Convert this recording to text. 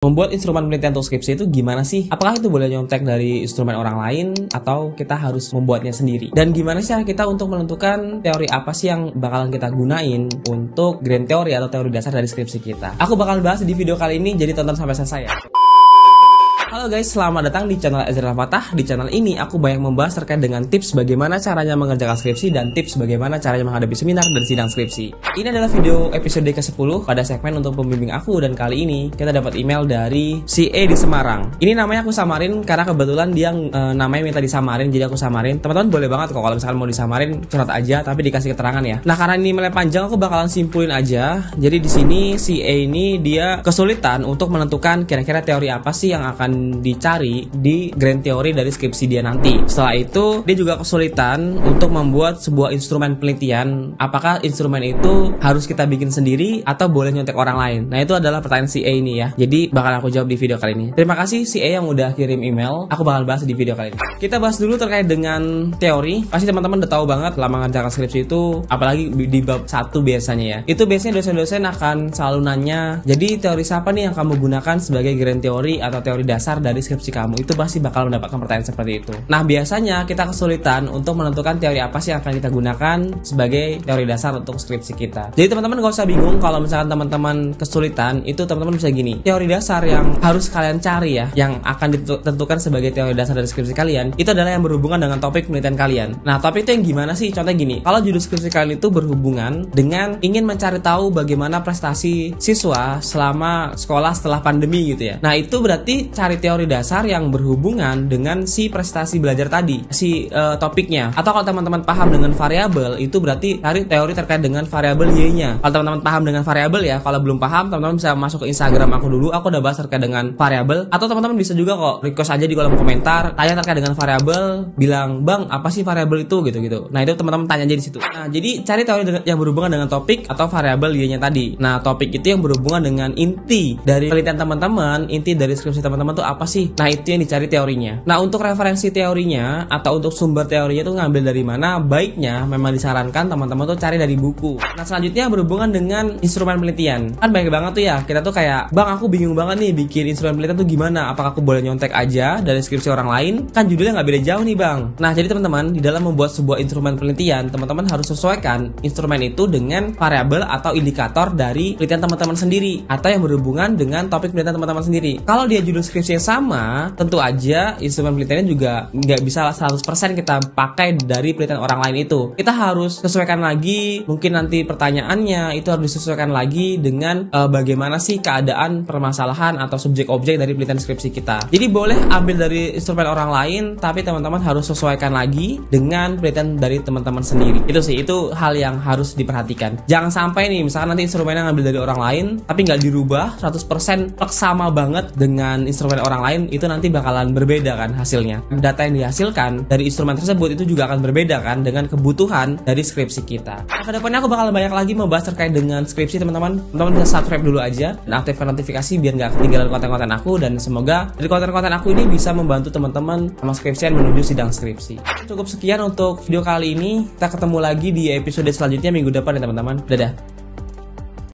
Membuat instrumen penelitian untuk skripsi itu gimana sih? Apakah itu boleh nyontek dari instrumen orang lain atau kita harus membuatnya sendiri? Dan gimana sih cara kita untuk menentukan teori apa sih yang bakalan kita gunain untuk grand teori atau teori dasar dari skripsi kita? Aku bakal bahas di video kali ini, jadi tonton sampai selesai ya. Halo guys, selamat datang di channel Ezra Fatah. Di channel ini aku banyak membahas terkait dengan tips bagaimana caranya mengerjakan skripsi dan tips bagaimana caranya menghadapi seminar dan sidang skripsi. Ini adalah video episode ke-10 pada segmen untuk pembimbing aku, dan kali ini kita dapat email dari si E di Semarang. Ini namanya aku samarin karena kebetulan dia namanya minta disamarin, jadi aku samarin. Teman-teman boleh banget kok kalau misalkan mau disamarin, curhat aja tapi dikasih keterangan ya. Nah, karena ini emailnya panjang, aku bakalan simpulin aja. Jadi di sini si E ini dia kesulitan untuk menentukan kira-kira teori apa sih yang akan dicari di grand teori dari skripsi dia nanti. Setelah itu dia juga kesulitan untuk membuat sebuah instrumen penelitian. Apakah instrumen itu harus kita bikin sendiri atau boleh nyontek orang lain? Nah, itu adalah pertanyaan si A ini ya. Jadi bakal aku jawab di video kali ini. Terima kasih si A yang udah kirim email. Aku bakal bahas di video kali ini. Kita bahas dulu terkait dengan teori. Pasti teman-teman udah tahu banget lah mengerjakan skripsi itu, apalagi di bab 1 biasanya ya. Itu biasanya dosen-dosen akan selalu nanya, jadi teori siapa nih yang kamu gunakan sebagai grand teori atau teori dasar dari skripsi kamu? Itu pasti bakal mendapatkan pertanyaan seperti itu. Nah, biasanya kita kesulitan untuk menentukan teori apa sih yang akan kita gunakan sebagai teori dasar untuk skripsi kita. Jadi teman-teman gak usah bingung kalau misalkan teman-teman kesulitan. Itu teman-teman bisa gini, teori dasar yang harus kalian cari ya, yang akan ditentukan sebagai teori dasar dari skripsi kalian, itu adalah yang berhubungan dengan topik penelitian kalian. Nah, topik itu yang gimana sih? Contohnya gini, kalau judul skripsi kalian itu berhubungan dengan ingin mencari tahu bagaimana prestasi siswa selama sekolah setelah pandemi gitu ya. Nah, itu berarti cari teori dasar yang berhubungan dengan si prestasi belajar tadi, si topiknya. Atau kalau teman-teman paham dengan variabel, itu berarti cari teori terkait dengan variabel Y-nya. Kalau teman-teman paham dengan variabel ya, kalau belum paham, teman-teman bisa masuk ke Instagram aku dulu, aku udah bahas terkait dengan variabel. Atau teman-teman bisa juga kok request aja di kolom komentar, tanya terkait dengan variabel, bilang, "Bang, apa sih variabel itu?" gitu-gitu. Nah, itu teman-teman tanya aja di situ. Nah, jadi cari teori yang berhubungan dengan topik atau variabel Y-nya tadi. Nah, topik itu yang berhubungan dengan inti dari penelitian teman-teman, inti dari skripsi teman-teman tuh apa sih? Nah, itu yang dicari teorinya. Nah, untuk referensi teorinya atau untuk sumber teorinya itu ngambil dari mana? Baiknya memang disarankan teman-teman tuh cari dari buku. Nah, selanjutnya berhubungan dengan instrumen penelitian. Kan banyak banget tuh ya, kita tuh kayak, "Bang, aku bingung banget nih bikin instrumen penelitian tuh gimana? Apakah aku boleh nyontek aja dari skripsi orang lain? Kan judulnya nggak beda jauh nih, Bang." Nah, jadi teman-teman, di dalam membuat sebuah instrumen penelitian, teman-teman harus sesuaikan instrumen itu dengan variabel atau indikator dari penelitian teman-teman sendiri atau yang berhubungan dengan topik penelitian teman-teman sendiri. Kalau dia judul skripsi yang sama, tentu aja instrumen penelitiannya juga nggak bisa 100% kita pakai dari penelitian orang lain itu. Kita harus sesuaikan lagi, mungkin nanti pertanyaannya itu harus disesuaikan lagi dengan bagaimana sih keadaan permasalahan atau subjek objek dari penelitian skripsi kita. Jadi boleh ambil dari instrumen orang lain, tapi teman-teman harus sesuaikan lagi dengan penelitian dari teman-teman sendiri. Itu sih, itu hal yang harus diperhatikan. Jangan sampai nih, misalkan nanti instrumennya ngambil dari orang lain, tapi nggak dirubah 100% sama banget dengan instrumen orang lain, itu nanti bakalan berbeda kan hasilnya. Data yang dihasilkan dari instrumen tersebut itu juga akan berbeda kan dengan kebutuhan dari skripsi kita. Nah, kedepannya aku bakal banyak lagi membahas terkait dengan skripsi teman-teman. Teman-teman bisa subscribe dulu aja dan aktifkan notifikasi biar nggak ketinggalan konten-konten aku, dan semoga dari konten-konten aku ini bisa membantu teman-teman sama skripsian menuju sidang skripsi. Cukup sekian untuk video kali ini. Kita ketemu lagi di episode selanjutnya minggu depan ya teman-teman. Dadah.